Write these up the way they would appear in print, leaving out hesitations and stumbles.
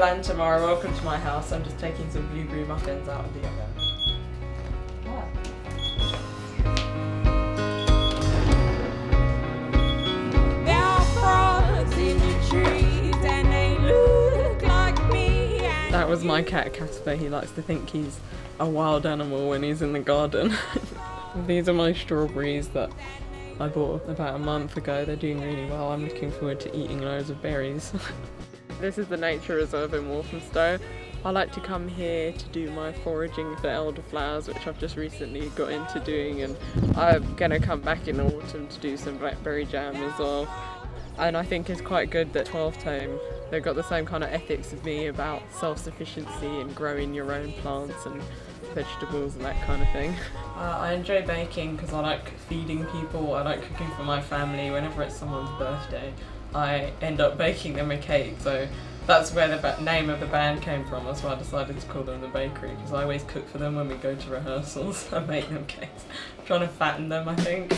ELAN TAMARA, welcome to my house. I'm just taking some blueberry muffins out of the oven. There are frogs in the trees and they look like me. That was my cat Casper. He likes to think he's a wild animal when he's in the garden. These are my strawberries that I bought about a month ago. They're doing really well. I'm looking forward to eating loads of berries. This is the nature reserve in Walthamstow. I like to come here to do my foraging for elderflowers, which I've just recently got into doing, and I'm going to come back in the autumn to do some blackberry jam as well. And I think it's quite good that 12 Tome, they've got the same kind of ethics as me about self-sufficiency and growing your own plants and vegetables and that kind of thing. I enjoy baking because I like feeding people, I like cooking for my family. Whenever it's someone's birthday, I end up baking them a cake, so that's where the name of the band came from. That's why I decided to call them The Bakery, because I always cook for them when we go to rehearsals. I make them cakes. I'm trying to fatten them, I think.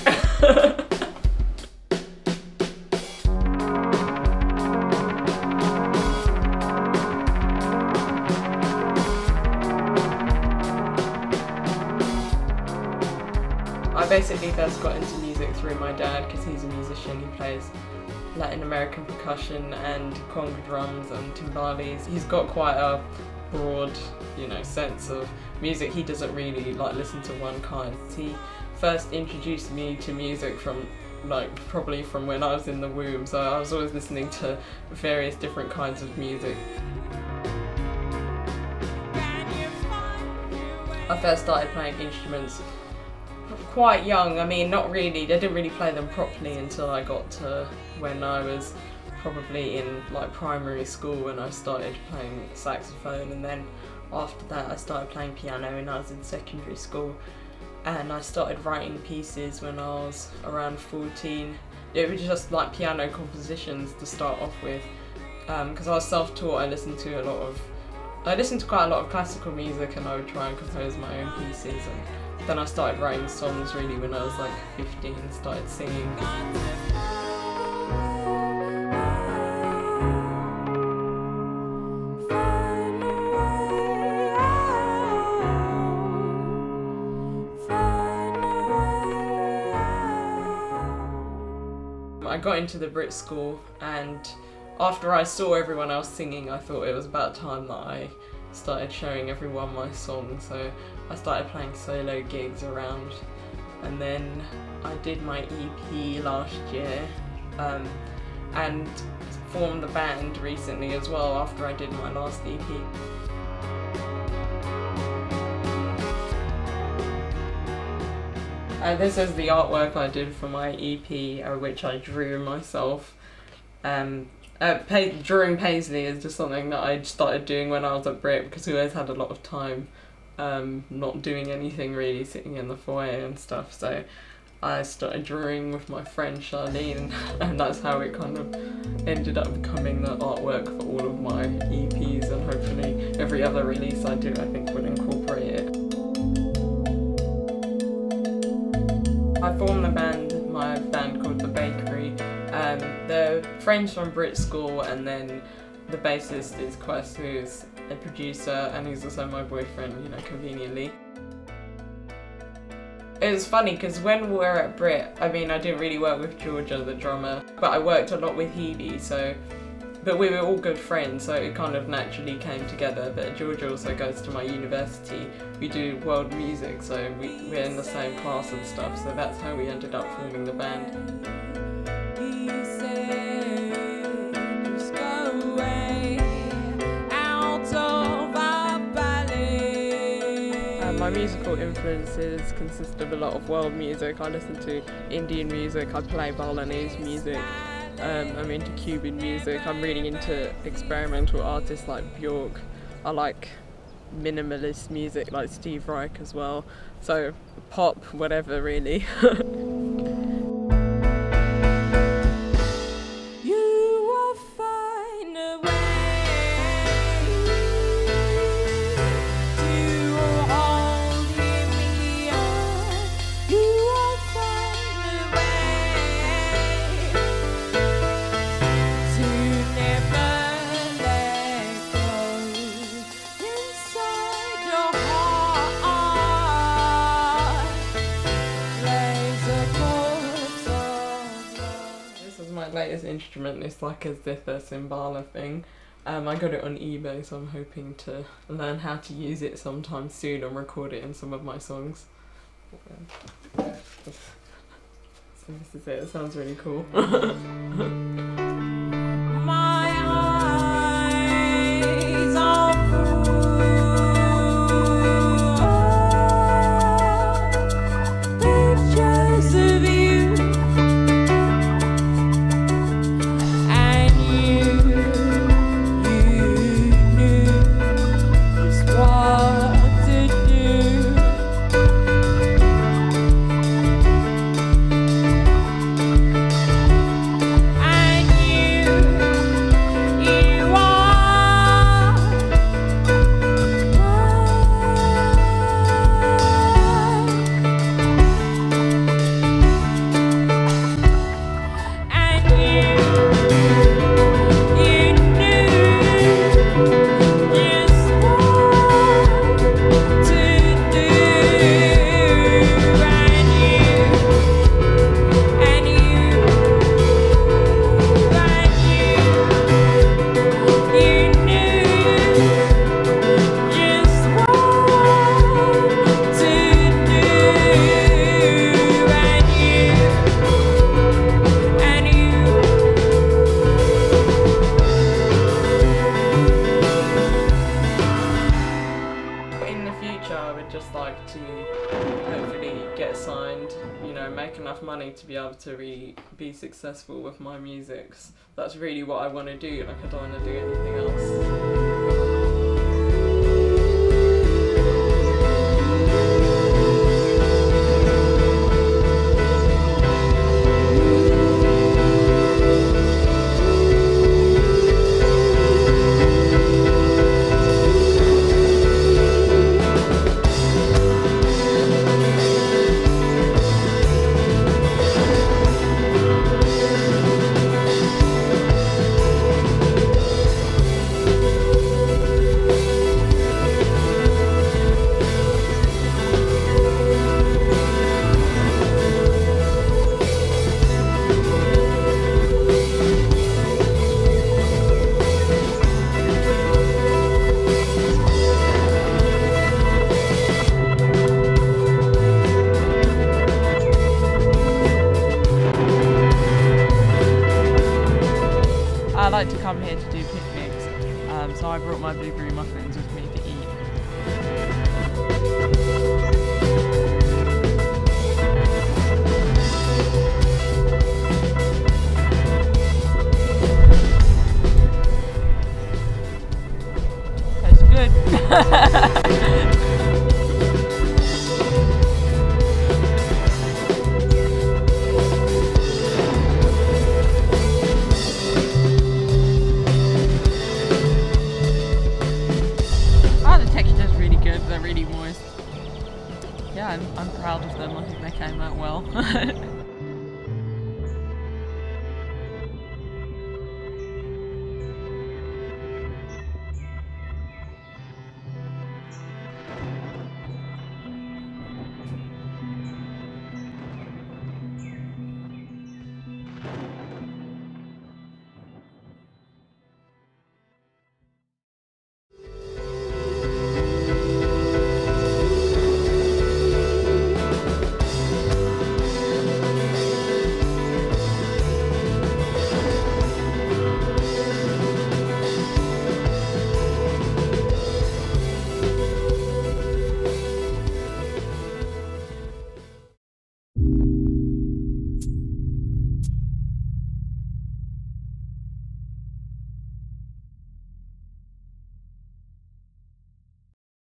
I basically first got into music through my dad because he's a musician. He plays Latin American percussion and conga drums and timbales. He's got quite a broad, sense of music. He doesn't really listen to one kind. He first introduced me to music from probably from when I was in the womb, so I was always listening to various different kinds of music. I first started playing instruments quite young. I mean, not really, I didn't really play them properly until I got to when I was probably in primary school, when I started playing saxophone, and then after that I started playing piano when I was in secondary school, and I started writing pieces when I was around 14. It was just piano compositions to start off with, because I was self-taught. I listened to quite a lot of classical music, and I would try and compose my own pieces. And then I started writing songs really when I was 15 and started singing. I got into the Brit school, and after I saw everyone else singing, I thought it was about time that I started showing everyone my songs, so I started playing solo gigs around, and then I did my EP last year, and formed the band recently as well after I did my last EP. This is the artwork I did for my EP, which I drew myself. Drawing paisley is just something that I started doing when I was at Brit, because we always had a lot of time not doing anything really, sitting in the foyer and stuff, so I started drawing with my friend Charlene, and that's how it kind of ended up becoming the artwork for all of my EPs, and hopefully every other release I do I think will incorporate it. I formed my band called The Bakery. They're friends from Brit School, and then the bassist is Quest, who's a producer, and he's also my boyfriend, conveniently. It was funny because when we were at Brit, I didn't really work with Georgia, the drummer, but I worked a lot with Hebe, but we were all good friends, so it kind of naturally came together. But Georgia also goes to my university. We do world music, so we're in the same class and stuff, so that's how we ended up forming the band. My musical influences consist of a lot of world music. I listen to Indian music, I play Balinese music, I'm into Cuban music, I'm really into experimental artists like Bjork. I like minimalist music like Steve Reich as well, so pop, whatever really. latest instrument is like a zither cymbala thing. I got it on eBay, so I'm hoping to learn how to use it sometime soon and record it in some of my songs. So this is it. It sounds really cool. My eyes are full of pictures of you, and you knew just what to do. Just like to hopefully get signed, you know, make enough money to be able to really be successful with my music. That's really what I want to do. Like, I don't want to do anything else. I like to come here to do picnics, so I brought my blueberry muffins with me to eat. Tastes good. They're really moist. Yeah, I'm proud of them. I think they came out well.